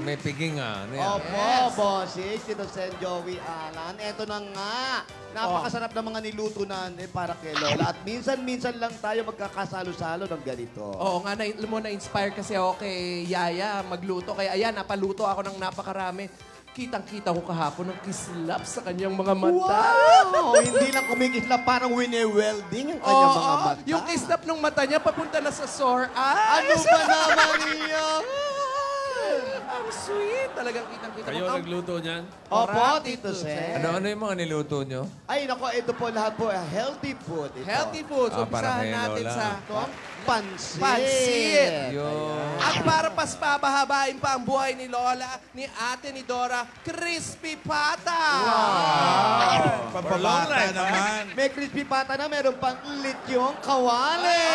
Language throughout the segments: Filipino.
may piging ah. Ano yan? Opo, bossing. Tito Sen Joey Alan. Eto na nga. Napakasarap ng mga niluto natin para kay Lola. At minsan-minsan lang tayo magkakasalo-salo ng ganito. Oo nga, na-inspire kasi ako kay Yaya magluto. Kaya ayan, napaluto ako ng napakarami. Kitang-kita ko kahapon ng kislap sa kanyang mga mata. Wow! Hindi lang kumikislap, parang wine-welding ang kanyang mga mata. Yung kislap ng mata niya papunta na sa sore eyes. Ano ba naman iyan? Ang sweet. Talagang kitang-kita Kayo mo. nagluto niyan? Opo, Tito Sen. Ano yung mga niluto nyo? Ay, nako, ito po lahat po, healthy food. Ito. Healthy foods. para Umpisahan kay natin Lola. sa Pansit. Pansit. Yun. At para pas pabahabain pa ang buhay ni Lola, ni ate ni Dora, crispy pata. Pampabata naman. May crispy pata na, meron pang lityong kawali.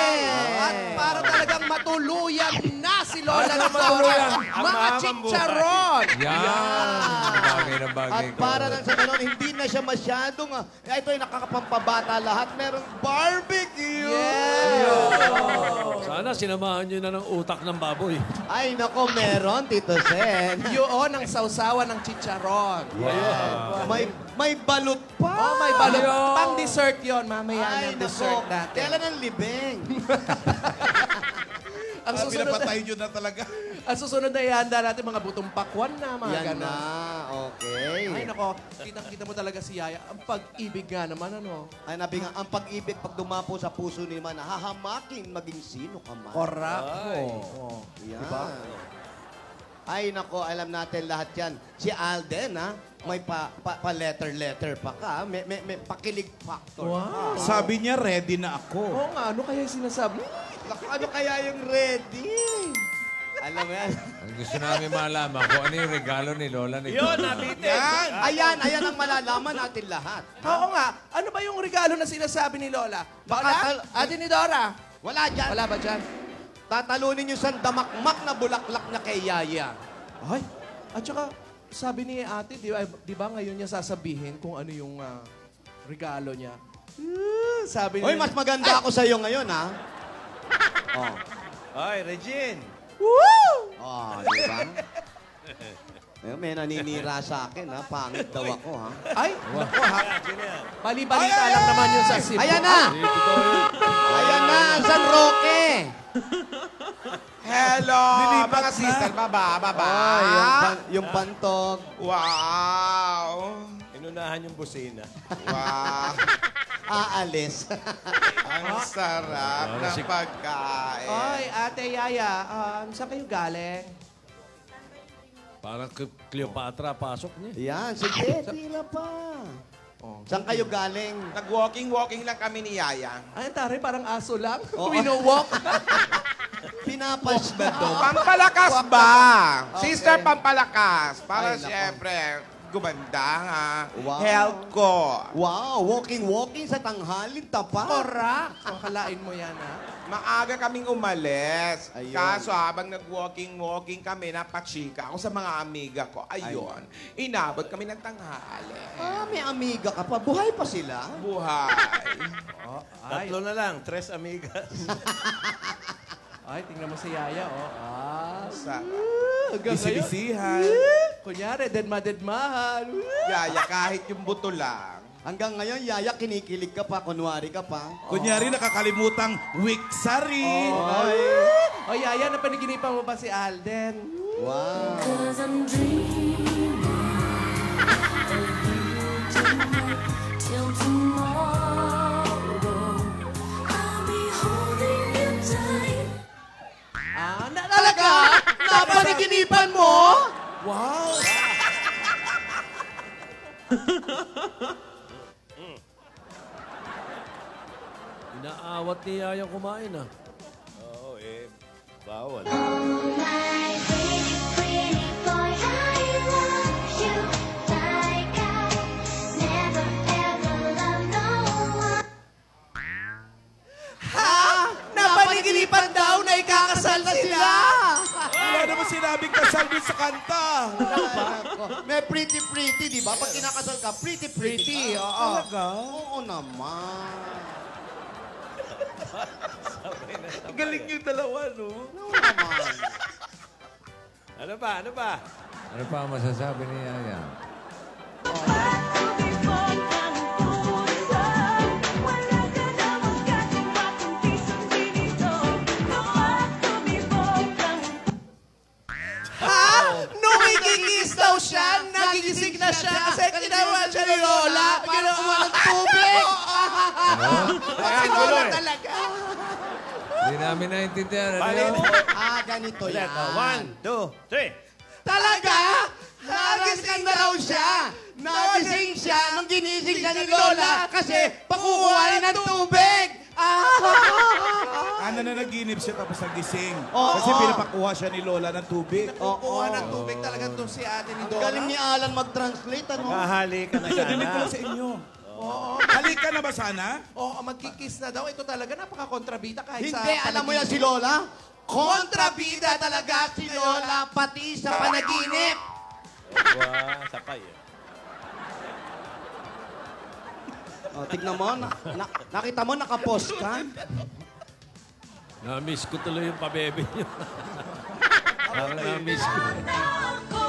At para talagang matuluyan na si Lola Ano ni Dora, matuluyan? mga chicharon. Yan! Bagay na bagay At ko. para lang sa ganun, hindi na siya masyadong, ito ay nakakapampabata lahat. Merong barbecue. Sana sinamahan nyo na ng utak ng baboy. Ay, nako, meron, Tito Sen. Yun ang sausawan ng chicharon. May balut pa. Oh, may balot. Pang dessert yon mamaya Ay, ng dessert nako. natin. Kailan ang libing? Ang susunod na, Pinapatay nyo na talaga. ang susunod na ihanda natin mga butong pakwan na, mga Yan ganon. na, okay. Ay, nako, kitang-kita mo talaga si Yaya. Ang pag-ibig nga naman, ano? Ay, nabi nga, ang pag-ibig pag dumapo sa puso ni man, hahamakin maging sino ka man. Correct. Yan. Ay, nako, alam natin lahat yan. Si Alden, ha? May pa-letter-letter pa ka. May pakilig factor. Wow. Sabi niya, ready na ako. Oo nga, ano kaya yung sinasabi? Naku, ano kaya yung ready? Alam mo yan? Ang gusto namin malaman kung ano yung regalo ni Lola ni Yun, nabitin. Ayan ang malalaman natin lahat. Oo nga, ano ba yung regalo na sinasabi ni Lola? Baka- Lola? Ate ni Dora? Wala dyan. Wala ba dyan? Tatalunin yung sandamakmak na bulaklak na kay Yaya. Ay, at saka, sabi ni ate, di ba ngayon niya sasabihin kung ano yung regalo niya? Sabi Hoy, mas maganda ako sa'yo ngayon, ha? Oh. Ay, Regine. Woo! Oh, di ba? May naninira sa akin, ha? Pangit daw ako, ha? Ay, naku ha. Sino yan? Bali-balita lang naman yun sa Cebu. Ayan na! Ayan na! San Roque! Hello, mga sister. Baba. Oh, yung pantog. Wow. Inunahan yung busina. Wow. Aalis. Ang sarap ng pagkain. Oy, ate Yaya, saan kayo galing? Parang Cleopatra, pasok niya. Yan, sige, tila pa. Saan kayo galing? Nag-walking lang kami ni Yaya. Ay, tari, parang aso lang. Oo. Wino-walk. Pinapas ba to? Pampalakas ba? Okay. Sister, pampalakas. Para Ay, nako. siyempre, gumanda ha. Wow. Health ko. Wow, walking sa tanghalin, tapa. Correct. Akalain mo yan, ha? Maaga kaming umalis. Ayun. Kaso habang nag-walking kami, napachika ako sa mga amiga ko. Ayun. Inabot kami ng tanghali. May amiga ka pa. Buhay pa sila? Buhay. Tatlo na lang, tres amigas. Ay, tingnan mo si Yaya, oh. Sarap. Hanggang Isinisihan. Kunyari, dedma-dedmahan. Yaya, kahit yung buto lang. Hanggang ngayon, Yaya, kinikilig ka pa, kunwari ka pa. Kunyari, nakakalimutang Wiksari. O Yaya, napanaginipan mo ba si Alden? Wow. Cause I'm dreaming of you tonight till tomorrow. I'll be holding you tight. Talaga? Napanaginipan mo? Wow! Inaawat ni Yaya kumain ah. Oo, bawal. My pretty, pretty boy, I love you like I never ever loved no one. Napanaginipan daw na ikakasal na sila! Wala naman sinabing kasal dun sa kanta. May pretty, di ba? Pag kinakasal ka, pretty. Oo. Talaga? Oo naman. Galing yung dalawa, no? Oo naman. Ano ba? Ano ba? Ano pa ang masasabi ni Yaya? Nung ikikis daw siya, nagigising na siya kasi ginawa siya ni Lola. Parang kumuha ng tubig. Ang Lola talaga. Hindi namin naintindihan. Ano Balik. yun? Ganito Ulit. yan. 1, 2, 3. Talaga? Nagising na raw siya. Nagising siya nung ginising siya ni Lola kasi pakukuhain ng tubig. Ano na naginip siya tapos nagising. Oo. Kasi pinapakuha siya ni Lola ng tubig. Kukuha ng tubig talaga itong si ate ni Dora. Galing ni Alan mag-translate, ano? Kahali ka na Dinig ko sana. lang sa inyo. Halika na ba sana? Oo, magkikis na daw. Ito talaga, napaka-kontrabida kahit sa Hindi, alam mo yan si Lola? Kontrabida talaga si Lola, pati sa panaginip. Wow, sapay eh. Tignan mo, nakita mo, nakapost ka. Na-miss ko tuloy yung pabebe niyo. Na-miss ko. Ako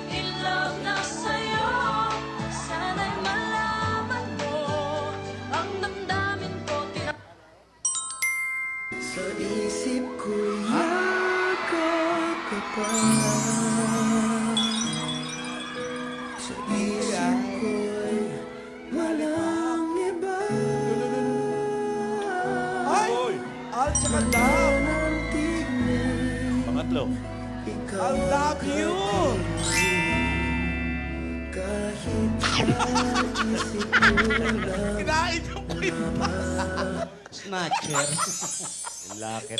in love na sa'yo. Sana'y malaman mo ang damdamin ko. Sa isip ko'y yakap ka pa. Sa isip ko'y walang iba. Ay! Al, tsaka love. Pangatlo. I love you! Kahit sa isip ko lang. Kinain niyo po yung Snatcher. Lakit.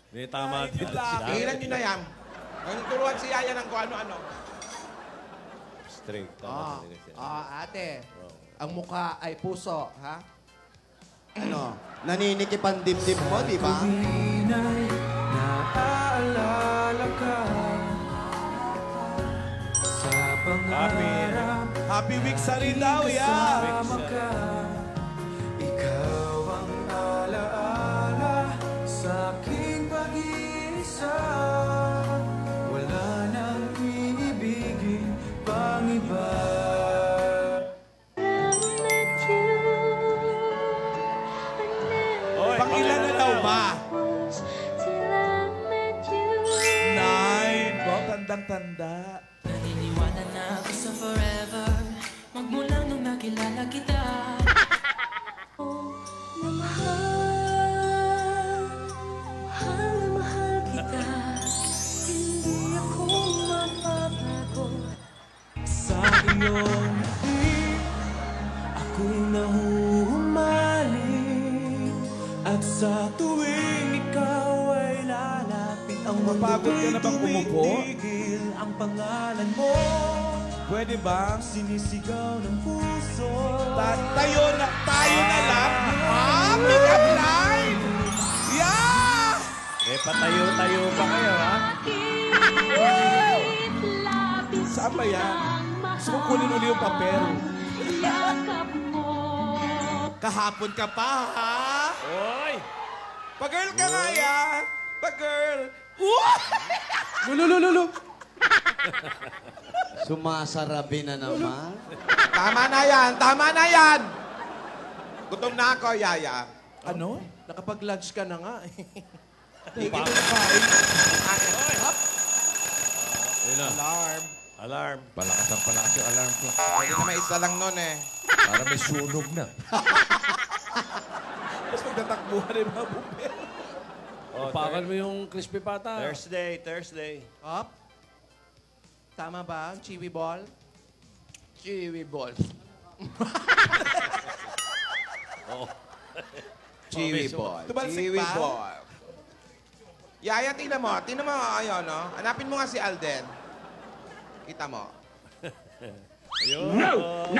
May tama din. Tigilan nyo na yan. Ngayon turuan si Yaya ng kung ano-ano. Straight. Tama talaga siya. Ate, ang mukha ay puso, ha? Ano? Naninikip ang dibdib mo, di ba? Inay, naaalala ka sa pangarap. Happy week sa rin daw, yeah! Kasama ka, ikaw ang alaala sa aking pag-iisa. Wala nang iibigin pang iba. Pangilan na daw ba? Till I met you. 9. Wow, tandang-tanda. Naniniwala na ako sa forever Magmula nung nakilala kita Na mahal na mahal kita. Hindi ako mapapago. Sa iyong ngiti, ako'y nahuhumaling. At sa tuwing ikaw ay lalapit, ang Mapagod ka na bang umupo? tumitigil ang pangalan mo. Pwede ba? Sinisigaw ng puso. Tayo na lang. Pick up line! Yeah! Eh, patayo-tayo pa kayo, ha? Saan ba yan? Gusto ko kunin uli yung papel. Yakap mo. Kahapon ka pa, ha? Oy! Pag-girl ka nga yan. Pag-girl. Lulu. Sumasarabi na naman. Tama na yan. Tama na yan. Gutom na ako, Yaya. Ano? Nakapag-lunch ka na nga. Tigil na kain. Ayun na. Alarm. Alarm. Palakas yung alarm ko. Pwede na may isa lang nun eh. Para may sunog na. Tapos magtatakbuhan yung mga bumper. Upakan mo yung crispy pata. Thursday. Up. Tama ba? Ang chiwi ball? Chiwi ball. Oo. Chiwi Oh, ball. Tumalsik Chiwi pa? ball. Yaya, tingnan mo. Tingnan mo, ayun, no? Hanapin mo nga si Alden. Kita mo. Ayun. Hirap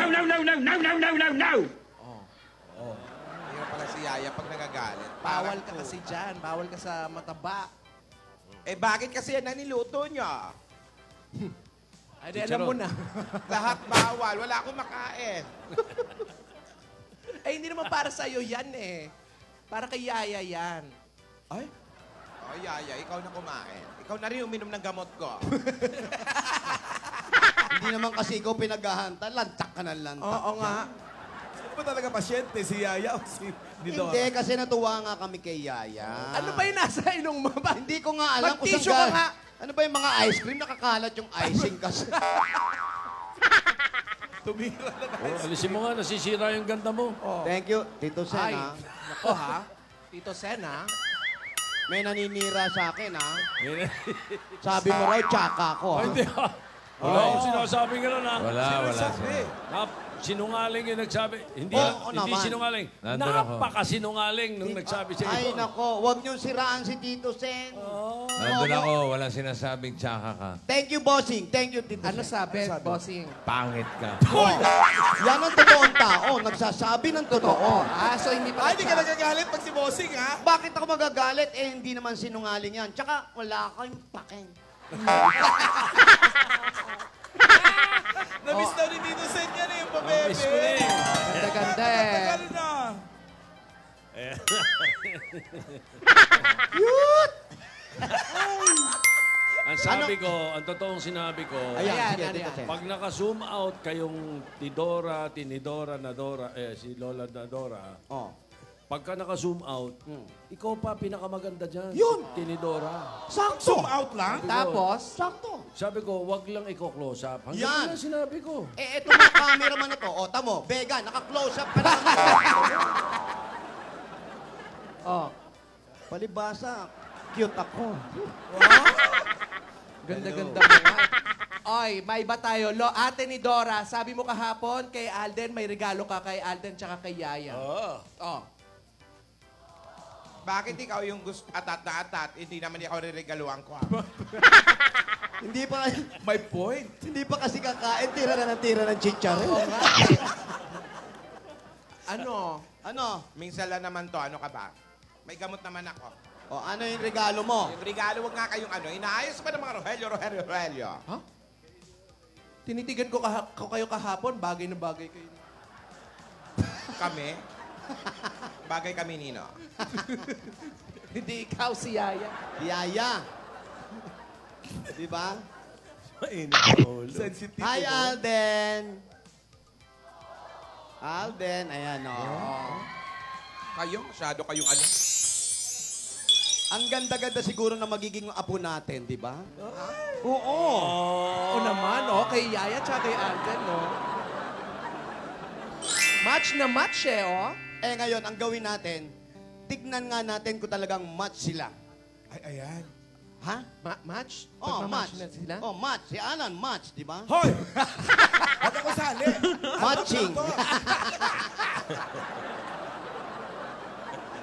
pala si Yaya pag nagagalit. Bawal Parang ka to. kasi dyan. Bawal ka sa mataba. Eh, bakit kasi yan ang niluto niya? Ay, di, alam mo na. Lahat bawal. Wala akong makain. Eh, hindi naman para sa'yo yan eh. Para kay Yaya yan. Ay, O, Yaya, ikaw na kumain. Ikaw na rin uminom ng gamot ko. Hindi naman kasi ikaw pinaghahanta. Lantak ka ng lantak. Oo nga. Sino ba talaga pasyente? Si Yaya o si Nidora? Hindi, kasi natuwa nga kami kay Yaya. Ano ba yung nasa ilong mo ba? Hindi ko nga alam kung Mag-tissue ka nga. Ano ba yung mga ice cream? Nakakalat yung icing kasi. Tumira na tayo. Oh, alisin mo nga, nasisira yung ganda mo. Thank you, Tito Sen, Ay, ha? nako ha. Tito Sen ha. May naninira sa akin, ha? Sabi mo raw, tsaka ko, ha? Hindi ha. Wala akong sinasabing gano'n ha. Wala. Sinungaling yung nagsabi. Hindi, Oo hindi naman. sinungaling. Nandun ako. Napakasinungaling nung nagsabi siya Ay, ito. nako, huwag niyong siraan si Tito Sen. Nandun ako, walang sinasabing tsaka ka. Thank you, bossing. Thank you, Tito Ano Sen. sabi, bossing? Pangit ka. Oh, yan ang totoong tao. Nagsasabi ng totoo. Ah, so hindi Ay, pa di ka nagagalit pag si Bossing, ha? Bakit ako magagalit? Eh, hindi naman sinungaling yan. Tsaka, wala kayong paking. Na-miss daw ni Tito Sen yan eh, yung pabebe. Miss ko na eh. Ganda-ganda eh. Tagal na. Ang sabi ko, ang totoong sinabi ko, Ayan, Ayan, sige, ayan. Tito Sen. pag naka-zoom out kayong Tidora, Tinidora, Nadora, si Lola Nadora, Oh. pagka naka-zoom out, ikaw pa pinakamaganda dyan. Yun! Tinidora. Sakto. Zoom out lang. Tapos, Sakto. Sabi ko, wag lang i-close up. Hanggang Yan. yan sinabi ko. Eh, eto mga cameraman na to. O, tamo, Vega, naka-close up ka na. oh, Palibasa, cute ako. ganda-ganda mo nga. Oy, may iba tayo. Ate ni Dora, sabi mo kahapon kay Alden, may regalo ka kay Alden tsaka kay Yaya. Oh. Bakit ikaw yung gusto atat na atat? Hindi naman ikaw riregaluhan ko. Hindi pa, My point. hindi pa kasi kakain, tira na ng chicharon. Oo nga. Ano? Ano? Minsan lang naman to, ano ka ba? May gamot naman ako. O, ano yung regalo mo? Yung regalo, wag nga kayong ano. Inaayos pa ng mga Rogelio. Tinitigan ko kayo kahapon, bagay na bagay kayo. Kami? Bagay kami, Nino. Hindi ikaw si Yaya. Yaya. Diba? Sensitive. Hi, Alden. Alden, ayan, o. Kayo, masyado kayong ano. Ang ganda-ganda siguro na magiging apo natin, di ba? Oo. Oo naman, kay Yaya tsaka kay Alden, no? Match na match eh, oh. Eh ngayon, ang gawin natin, tignan nga natin kung talagang match sila. Ay, ayan. Ha? Match? Oh, match. Na sila? Oh, match. Si Alan, match, di ba? Hoy! Huwag ako sali. Matching.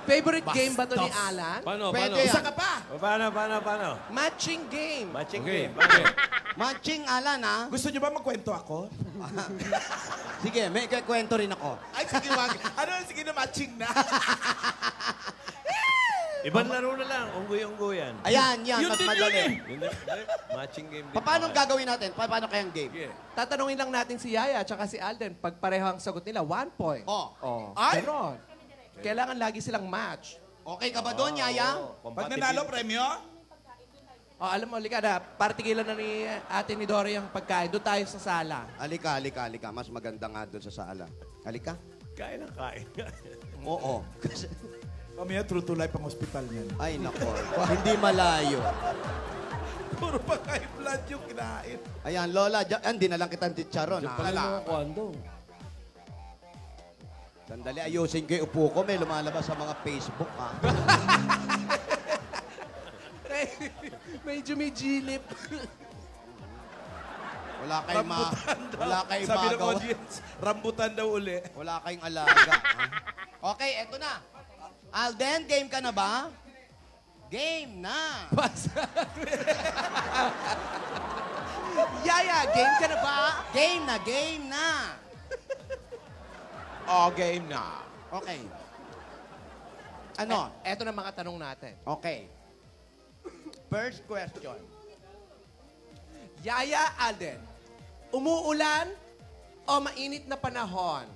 Favorite game ba to ni Alan? Paano? Pwede Isa yan. ka pa. Paano? Matching game. Matching Okay. game. Bakit? Matching, Alan, ha? Gusto niyo ba magkwento ako? Sige, may kwento rin ako. Ay, sige, wag. Ano, sige na, matching na. Ibang laro na lang. Unggoy-unggoyan. Ayan, yan, mas madali. Hindi. Matching game din. Paano gagawin natin? Paano kayang game? Tatanungin lang natin si Yaya at si Alden. Pag pareho ang sagot nila, 1 point. Oh, Ay! Ganon. Kailangan lagi silang match. okay ka ba doon, Yaya? Pag nanalo, premyo? Alam mo, lika na, partigilan na ni Ate ni Dora yung pagkain. Doon tayo sa sala. Alika. Mas maganda nga doon sa sala. Alika? Kain ang kain. Oo. Mamaya, true to life ang hospital niyan. Ay, nako. Hindi malayo. Puro pa high blood yung kinain. Ayan, Lola, dyan, di na lang kitang chicharon. Diyan pala yung mga kwando. Sandali, ayusin ko yung upo ko. May lumalabas sa mga Facebook, ha? Medyo may gilip. Wala kayong wala kayong Sabi ng magawa. audience, rambutan daw uli. Wala kayong alaga. ha? Okay, eto na. Alden, game ka na ba? Game na. Yaya, game ka na ba? Game na. Oh, game na. Okay. Ano? Eto na mga tanong natin. Okay. First question. Yaya, Alden, umuulan o mainit na panahon?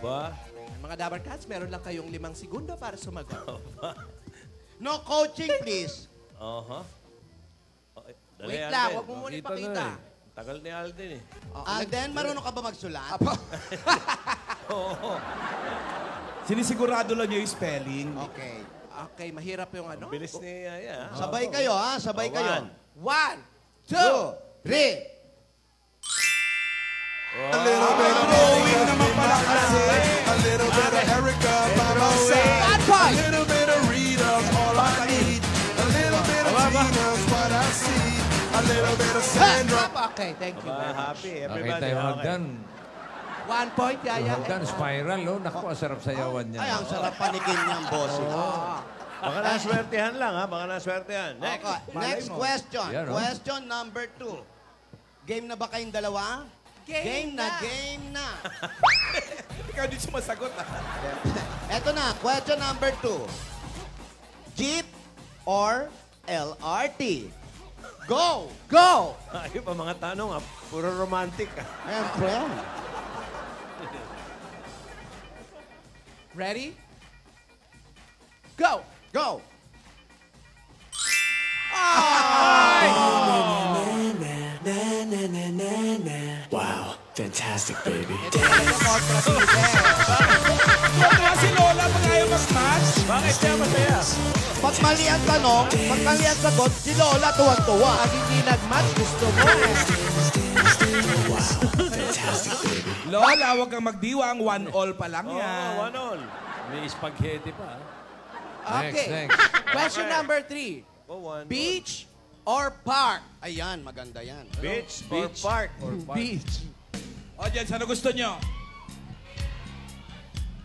Ba? Mga Dabar Cats, meron lang kayong 5 segundo para sumagot. No coaching, please. Dali, Wait Alden. lang, huwag mo muna Makita ipakita. na Tagal ni Alden eh. Alden, marunong ka ba magsulat? Sinisigurado lang niya yung spelling. Okay. Okay, mahirap yung ano. Bilis ni Yaya. Sabay kayo, ha? Sabay kayo. 1, 2, 3. A little bit of Rowing naman pala kasi. A little bit of Erica by my side. A little bit of Rita's all I need. A little bit of Tina's what I see. A little bit of Sandra. Okay, thank you very much. Happy, Nakita everybody. yung Okay. hagdan. 1 point, Yaya. Hagdan, spiral, oh. Naku, ang sarap sayawan niya. Ay, ang sarap panikin niyang bossing. Baka naswertehan lang, ha? Baka naswertehan. Next. Okay. Next question. Yan, oh. Question number 2. Game na ba kayong dalawa? Game na. Ikaw di sumasagot, ha? Eto na, question number 2. Jeep or LRT? Go! Go! Ayun pa mga tanong, ha? Puro romantic, ha? Ayan, friend. Ready? Go! Go! Wow, fantastic, baby. Tuwa si Lola pag ayaw mag-match. Bakit siya masaya? Pag mali ang tanong, pag mali ang sagot, si Lola tuwang-tuwa. Pag hindi nag-match, gusto mo eh. Fantastic, baby. Lola, huwag kang magdiwang. 1-all pa lang yan. Oh, 1-all. May spaghetti pa. Okay. Next. Question number 3. Oh, 1-all. Beach or park? Ayan, maganda yan. Beach or park? Beach. O, dyan, saan gusto nyo?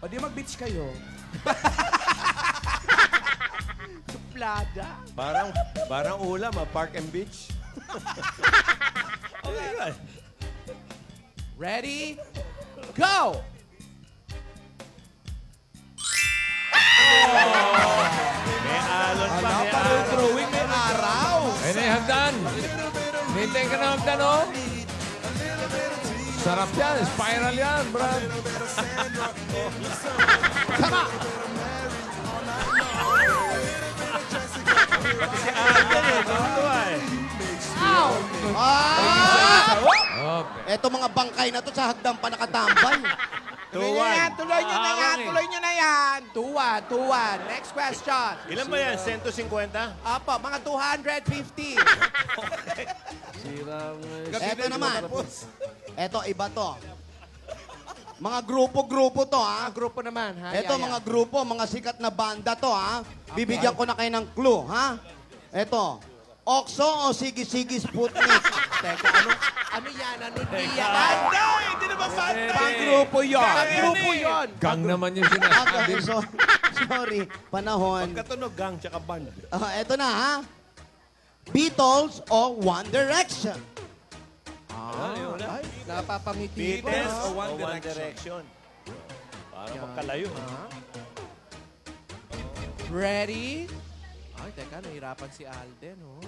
O, di mag-beach kayo. Suplada. Parang ulam, ha? Park and beach. Okay, good. Ready? Go! May alon pa, may Parang alon. drawing, may araw. Ayun na yung hagdan. Hintay ka na hagdan, oh. Sarap yan. Spiral yan, Brad. Si Alden, eh. Tuwa, eh. Okay. Eto mga bangkay na to sa hagdan pa nakatambay. 2-1. Tuloy nyo na yan. Tuloy nyo na yan. 2-1. Next question. Ilan ba yan? 150? Apo, mga 250. Sira nga. Eto naman. Eto, iba to. Mga grupo-grupo to, ha? Grupo naman, ha? Eto, mga grupo, mga sikat na banda to, ha? Bibigyan ko na kayo ng clue, ha? Eto, Oxo o Sigi-Sigi Sputnik? Teka, ano yan? Ano yan? Hindi naman banda. Pang-grupo yun. Pang-grupo yun. Gang naman yung sinasabi. Sorry, panahon. Katunog, gang, tsaka band. Eto na, ha? Beatles o One Direction? Ay, napapangiti ko. Beatles ha? o One Direction? Parang magkalayo. Ready? Ay, teka, nahirapan si Alden, oh.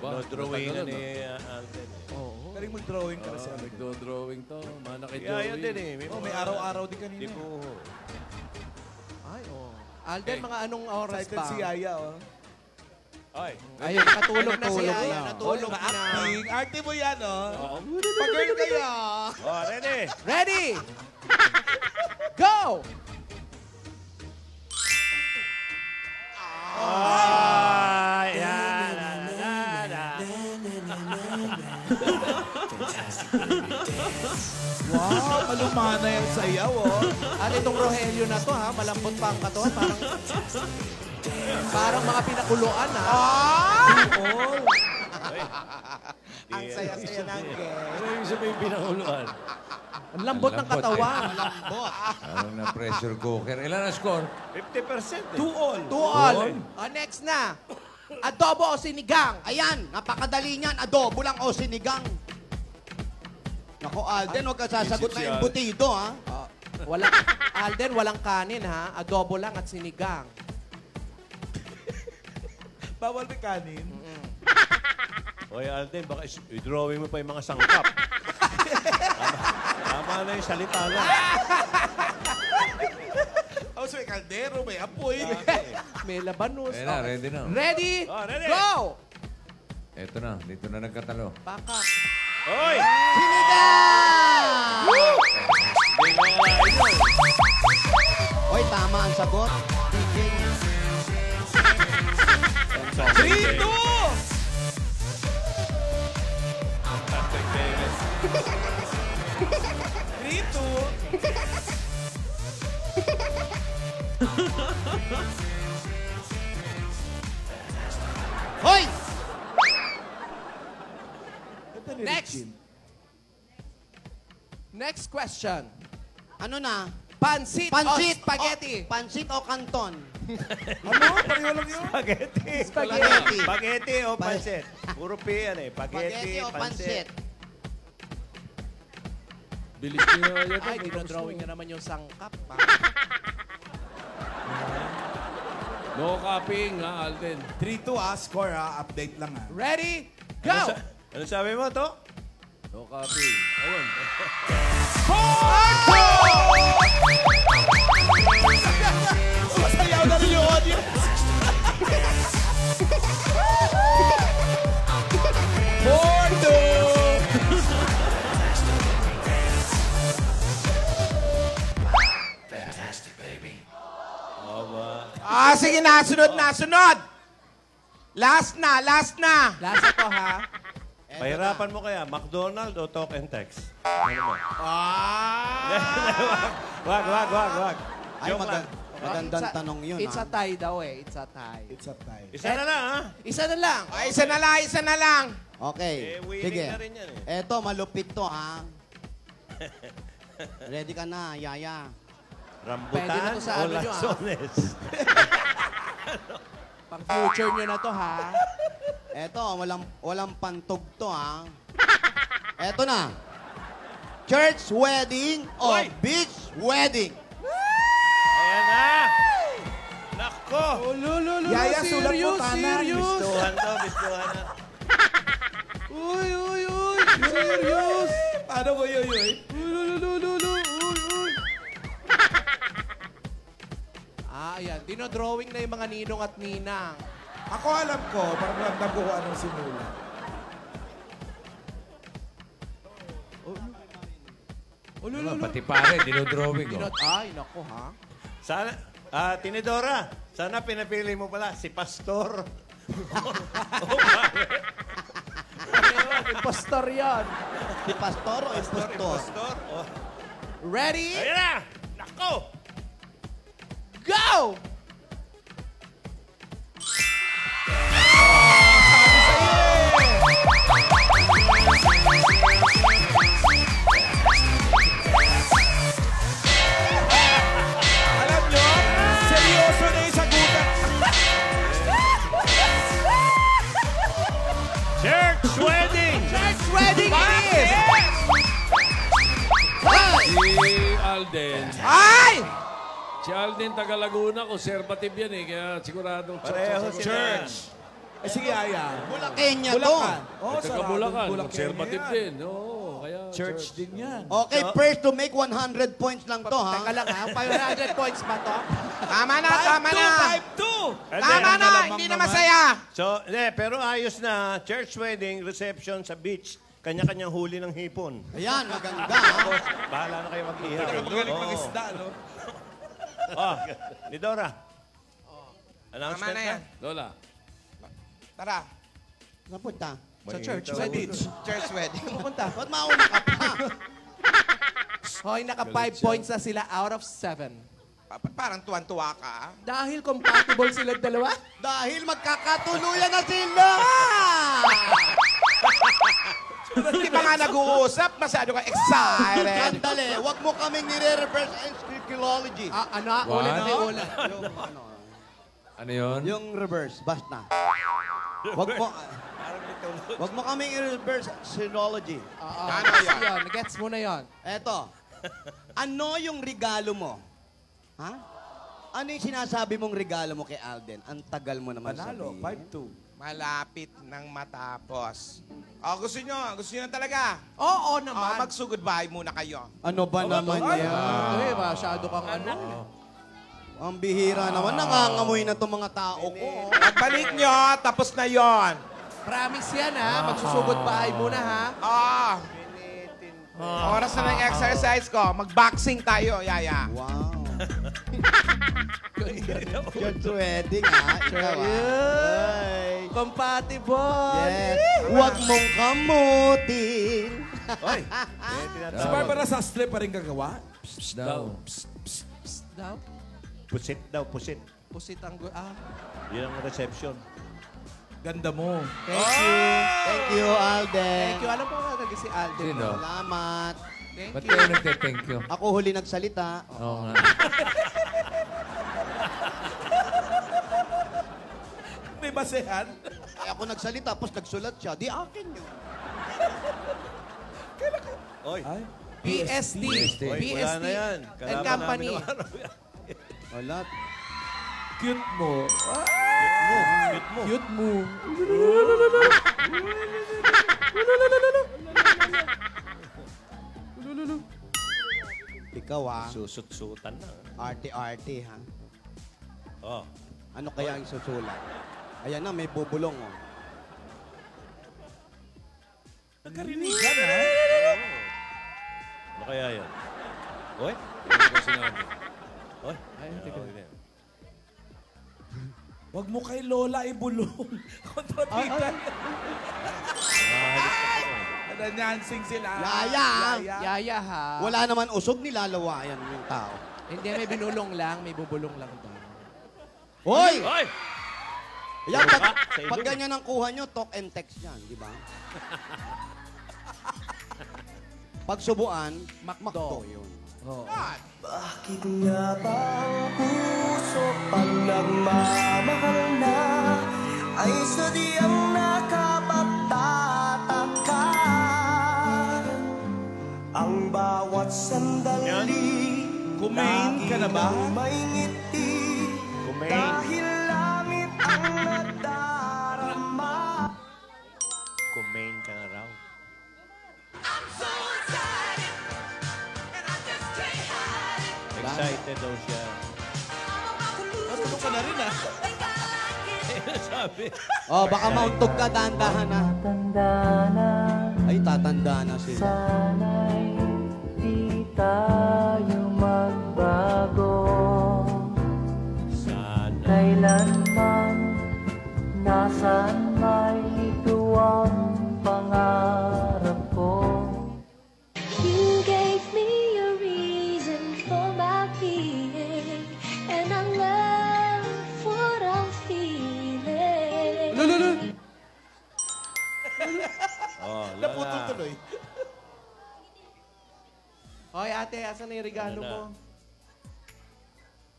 No-drawing na ni Alden. Oo. Galing mag-drawing ka kasi. Nagdo-drawing to. Mana kay Kaya yan din, Joey. eh. Oh, may araw-araw din kanina. Dibuho. Ay, oh. Alden, mga anong oras Excited ba? si Yaya, oh. Ay. Ayun, natulog na si Yaya. na. Natulog na. Acting. Arte mo yan, oh. Pag-girl kaya. Oh, ready? Ready? Go! Ay, yan. Wow, malumana yung sayaw, oh. At itong Rogelio na to, ha? Malambot pa ang katawan. Parang mga pinakuluan, ha? Ang saya-saya ng game. Ano yung sabihin pinakuluan? Ang lambot ng Lambot, katawan. Parang na pressure cooker. Ilan ang score? 50%, eh. 2-all. 2-all. Next na. Adobo o sinigang? Ayan, napakadali niyan. Adobo lang o sinigang. Nako, Alden, huwag ka sasagot Isip si na embutido, ha? Alden, walang kanin, ha? Adobo lang at sinigang. Bawal may kanin. Oy, Alden, baka i-drawing mo pa yung mga sangkap. Tama Tama na yung salita lang. Oh, so may kaldero, may apoy. May labanos. Ayan na, ready na. Ready? Oh, ready. Go! Eto na, dito na nagkatalo. Baka. Hoy! Sinigang! Oy, tama ang sagot. Rito! Rito! Hoy! Next question. Ano na? Pansit, Pansit o spaghetti? Pansit o kanton? Ano? Pareho lang yun. Spaghetti. Spaghetti. Spaghetti o pansit. Puro P yan eh. Spaghetti o pansit? Bilis niya yan. Ay, dinodrawing na naman yung sangkap. No copying, ha, Alden. 3-2 score update lang Ready? Go! Ano sabi mo to? No copying. Ayun. Masayaw na rin yung audience. 4-2. Fantastic, baby. Sige na, sunod. Last na. Last na to, ha? Pahirapan mo kaya, McDonald's o Talk and Text? Wag. Ay, magandang tanong yun, It's a tie daw eh. It's a tie. Isa na lang, ha? Isa na lang. Ay, isa na lang. Okay. Winning Sige. na rin yan eh. Eto, malupit to, ha? Ready ka na, Yaya. Rambutan Pwede na to sa o ano nyo, ha? lansones? Pang future nyo na to, ha? Eto, walang pantog to, ha? Eto na. Church wedding o Hoy! beach wedding? Ayan na! Nako! Yaya, sulat mo, tanan. Bistuhan na. Uy! Serious! Paano mo yun? Ayan. Dinodrawing na yung mga ninong at ninang. Ako alam ko, parang ramdam ko kung anong sinula. Pati pare, dinodrawing. Ay, nako, ha? Sana, Tinidora, sana pinapili mo pala si Pastor. Impostor yan. Si pastor o impostor? Pastor. Oh. Ready? Ayan na! Nako! Go! Alam nyo, seryoso na yung sagutan. Church wedding! Church wedding it is! Si Alden. Ay! Si Alden, taga Laguna, conservative yan eh. Kaya siguradong Pareho church. church. Eh, sige, Aya. Bulakenyo to. Bulacan. Oh, Taga sarado. Bulacan, Bulacan conservative yan. din. Oo, kaya Church din yan. Okay, first to make 100 points lang to, ha? Teka lang, ha? 500 points ba to? Tama na. 5-2. Tama na, hindi na masaya. So, pero ayos na. Church wedding, reception sa beach. Kanya-kanyang huli ng hipon. Ayan, maganda, ha? Bahala na kayo mag-ihap. Magaling mag-isda, no? Ni Dora. Announcement Tama na yan. Lola. Tara. Saan punta? Sa church Sa wedding. Church wedding. Pupunta. Ba't mauna ka pa? Hoy, naka 5 points na sila out of 7. Parang tuwan-tuwa ka. Dahil compatible sila dalawa? Dahil magkakatuluyan na sila! Hindi pa nga nag-uusap, masyado ka excited. Sandali, wag mo kaming nire-reverse encyclology. Ano? Ulit. Ano yun? Yung reverse, basta. Wag mo kaming i-reverse sinology. Ano yan? Gets mo na yon. Eto, ano yung regalo mo? Ha? Ano yung sinasabi mong regalo mo kay Alden? Ang tagal mo naman Panalo, sabihin. 5-2. Malapit nang matapos. Gusto nyo na talaga? Oo naman. Magso-goodbye muna kayo. Ano ba naman yan? Ay, masyado kang ano. Ang bihira naman. Nangangamoy na itong mga tao ko. Pagbalik nyo, tapos na yon. Promise yan, ha? Magsusugod bahay muna, ha? Oras na ng exercise ko. Mag-boxing tayo, Yaya. Wow. George wedding, ha? Ay. Compatible. Yes. Huwag mong kamutin. Oy. Si Barbara Sastre pa rin gagawa? Psst daw. Daw? Pusit daw, pusit. Pusit ang... Yun ang reception. Ganda mo. Thank you. Thank you, Alden. Thank you. Alam mo nga si Alden. Sino? Salamat. Ba't kayo nagte-thank you? Ako huli nagsalita. Oo nga. May basehan? Ay, ako nagsalita, tapos nagsulat siya. Di akin yun. Oy. Ay. PSD. Oy, wala na yan. and Kalaban Company. namin ng araw yan. Wala. Cute mo. Cute mo. Cute mo. Ikaw, ha? Susut-sutan na. Arte-arte, ha? Oh. Ano kaya ang susulat? Ayan na, may bubulong, oh. Nagkarinigan, ha? Ano kaya yan? Oy? Ano ba sinabi? Oy? Ay, teka. Huwag mo kay Lola ibulong. Kontra tita. Nanyansing sila. Yaya! Yaya, ha? Wala naman usog, nilalawayan yung tao. Hindi, may binulong lang. May bubulong lang daw. Hoy! Oy! Yan, Sa pag ilong. ganyan ang kuha nyo, talk and text yan, di ba? Pag subuan, makmakdo yun. Oh. Bakit nga ba ang puso pag nagmamahal na ay sadyang nakapagtataka? Ang bawat sandali Kumain ka na ba? may ngiti Kumain. dahil langit ang nadarama. Kumain ka na raw. Excited daw siya. Natulog ka na rin, ha? Sabi. Oh, baka mauntog ka, dahan-dahan na. Ay, tatanda na sila. Sana'y di tayo magbago. Sana. Kailanman, nasaan may ito ang pangarap ko. You gave me a reason for my being, and I love what I'm feeling. Oh, Naputol Lola. tuloy. Hoy, ate, asan na yung regalo Ano na? mo?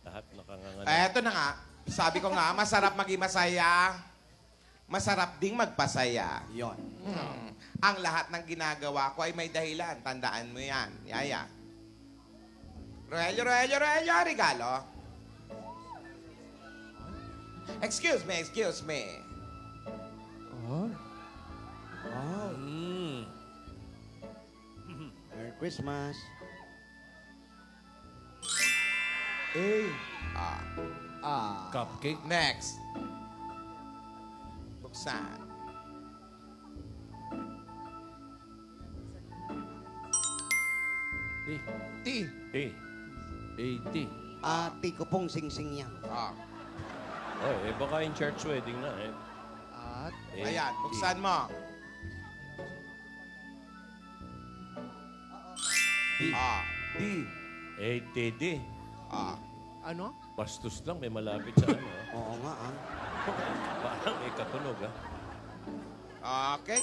Lahat nakanganga. Eto na nga. Sabi ko nga, masarap maging masaya. Masarap ding magpasaya. Yon. Ang lahat ng ginagawa ko ay may dahilan. Tandaan mo yan. Yaya. Rogelio, regalo. Excuse me. Merry Christmas. Cupcake. Next. Buksan. T. Eh. 80. Ati ko pong sing-sing yan. Oy, baka in church wedding na eh. At Ayan, buksan mo. D. 80D. ano? Bastos lang, may malapit sa ano. Oo nga, ah. Parang may katunog, ah. Okay.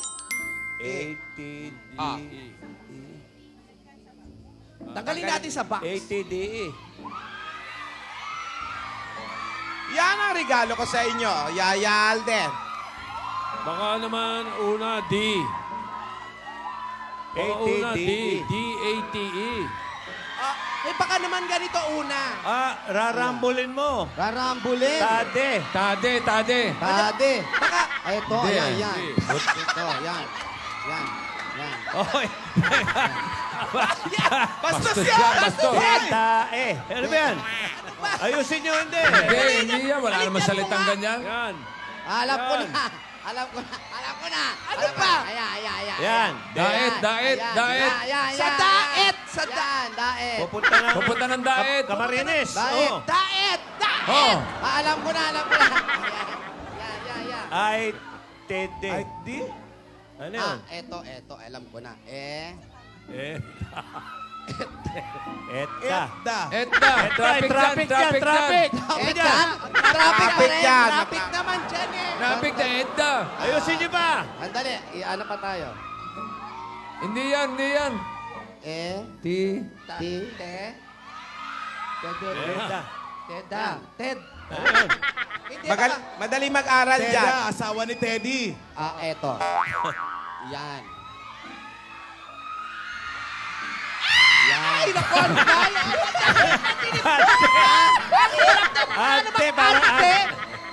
80D. Tanggalin natin sa box. 80D. Yan ang regalo ko sa inyo, Yaya Alden. Baka naman una D. Baka una D. D-A-T-E. Baka naman ganito una. Rarambulin mo. Rarambulin. Tade. Tade. Tade. Ay, ito, Hindi, yan. hindi. Ito, yan. Oy. Bastos yan, bastos. Tae. Ano ba yan? Ayusin nyo, hindi. Hindi yan. Wala naman salitang ganyan. Yan. Alam ko na. Ano pa? Ayan. Yan. Daet. Sa daet. Daet. Pupunta ng daet. Camarines. Daet. Oh. Daet. Oh. Alam ko na. Yan. Ay, tede. Ay, di? Ano yun? Eto. Alam ko na. Eta. Traffic yan. Traffic yan. Traffic naman dyan eh. Traffic na Edda. Ayusin nyo ba? Andali. Ano pa tayo? Hindi yan. Ti. Eta. Ted. Ayun. Madali mag-aral Teda, dyan. asawa ni Teddy. Eto. Yan. Ay, naku, ano ba yan? Ate, parang ate.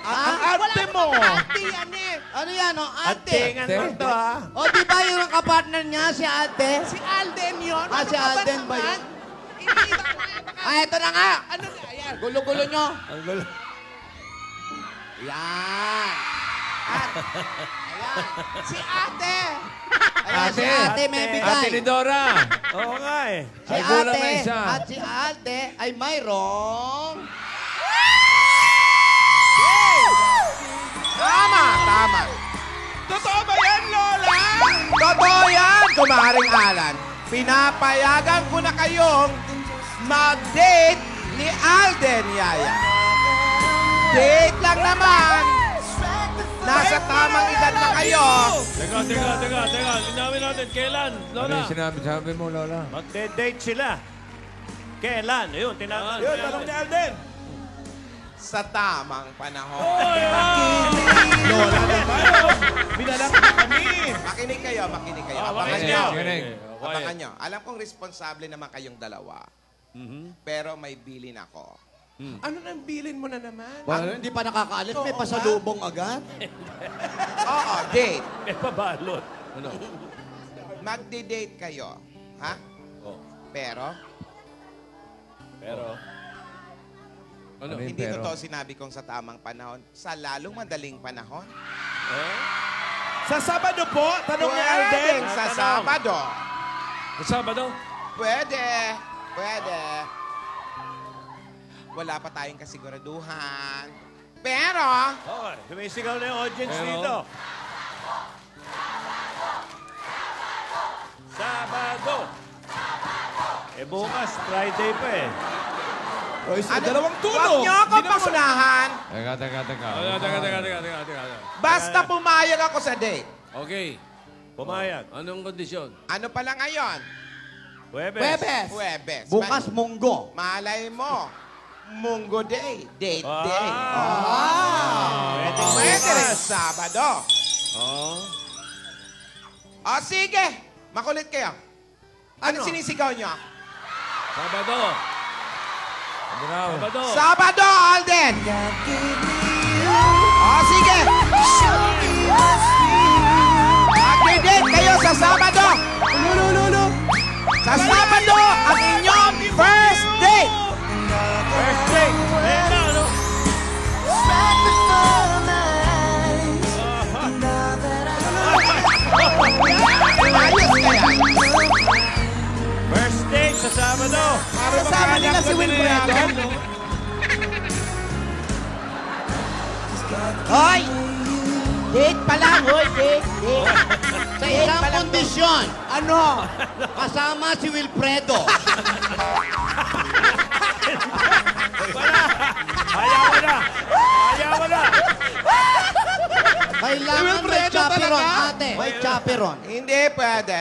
Ang arte mo. Ate yan eh. Ano yan, Ate, ano to, ha? O, di ba yung kapartner niya, si ate? Si Alden yun. Si Alden ba yun? Ito na nga. Ano na? Ayan. Gulo-gulo nyo. Ang gulo. Yan. Ayan. Si ate. Ayan, si ate may bigay. Ate ni Dora. Oo nga eh. Si Ay, kulang ate na isa. at si ate ay mayroong... Tama. Totoo ba yan, Lola? Totoo yan, kumaring Alan. Pinapayagan ko na kayong mag-date ni Alden, Yaya. Date lang naman. Nasa tamang edad na kayo. Teka. Linawin natin. Kailan, Ano Lola? yung sinabi mo, Lola? Magde-date sila. Kailan? Ayun, tinanong. Yun, tanong ni Alden. Sa tamang panahon. Lola naman. Binalak na kami. Makinig kayo. Abangan makinig. nyo. Kinig. Abangan nyo. Alam kong responsable naman kayong dalawa. Pero may bilin ako. Ano nang bilin mo na naman? Well, hindi pa nakakaalis. May pasalubong agad. Oo, date. Eh, pabalot. Ano? Magde-date kayo. Ha? Oh. Pero, Ano? Ano yung hindi pero? totoo sinabi kong sa tamang panahon. Sa lalong madaling panahon. Sa Sabado po, tanong ni Alden. Pwedeng sa Sabado. Sa Sabado? Pwede. Wala pa tayong kasiguraduhan. Pero, Okay, sumisigaw na yung audience Pero? dito. Sabado. Eh, bukas, Friday pa eh. O, dalawang huwag tulong. niyo ako pangunahan. Teka. Teka. Basta pumayag ako sa date. Okay. Pumayag. Anong kondisyon? Ano pala ngayon? Huwebes. Huwebes. Bukas, munggo. Malay mo. Munggo Day. Date Ah. day. Pwede rin Sabado. Oh. O sige, makulit kayo. Ano sinisigaw nyo? Sabado. Sabado. Sabado, Alden! O sige! Mag-date kayo sa Sabado! Sa Sabado, ang inyong first date! First day. Eh, na, ano? Ayos kaya! First date sa Sabado. Kasama nila si Wilfredo. Hoy! Date pa lang, hoy. Date. Sa isang kondisyon. Ano? Kasama si Wilfredo. Ayaw mo na. Kailangan may Wilfredo chaperon, talaga? ate. May chaperon. Hindi pwede.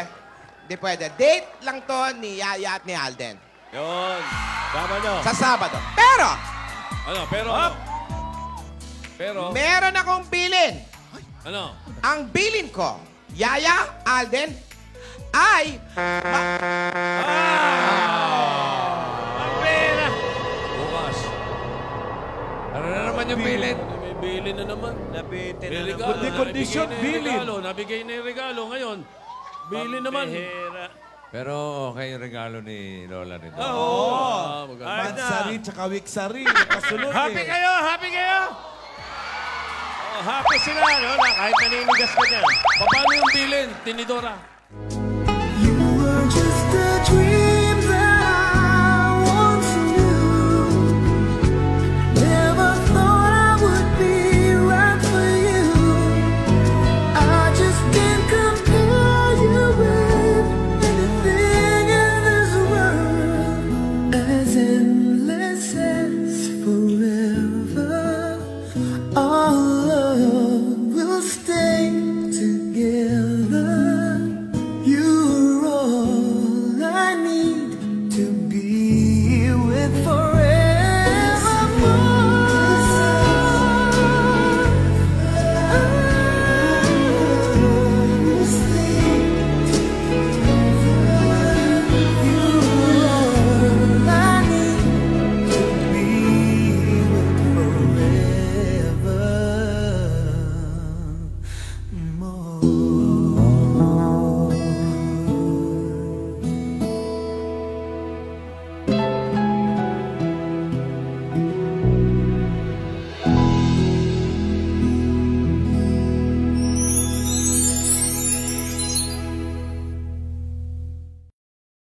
Hindi pwede. Date lang to ni Yaya at ni Alden. Yun. Sabado. Sa Sabado. Pero, Ano? Pero, Pero, meron akong bilin. ano? Ang bilin ko, Yaya, Alden, ay... yung bilin? May bilin na naman. Nabitin May na regalo. naman. Condition, bilin. Nabigay na yung regalo ngayon. Bilin naman. Pambihira. Pero okay yung regalo ni Lola nito. Oo. Maganda. Mansari tsaka Wiksari. Nakasunod Happy eh. kayo! Happy kayo! Oh, happy sila, no? Kahit naninigas ka dyan. Paano yung bilin, Tinidora?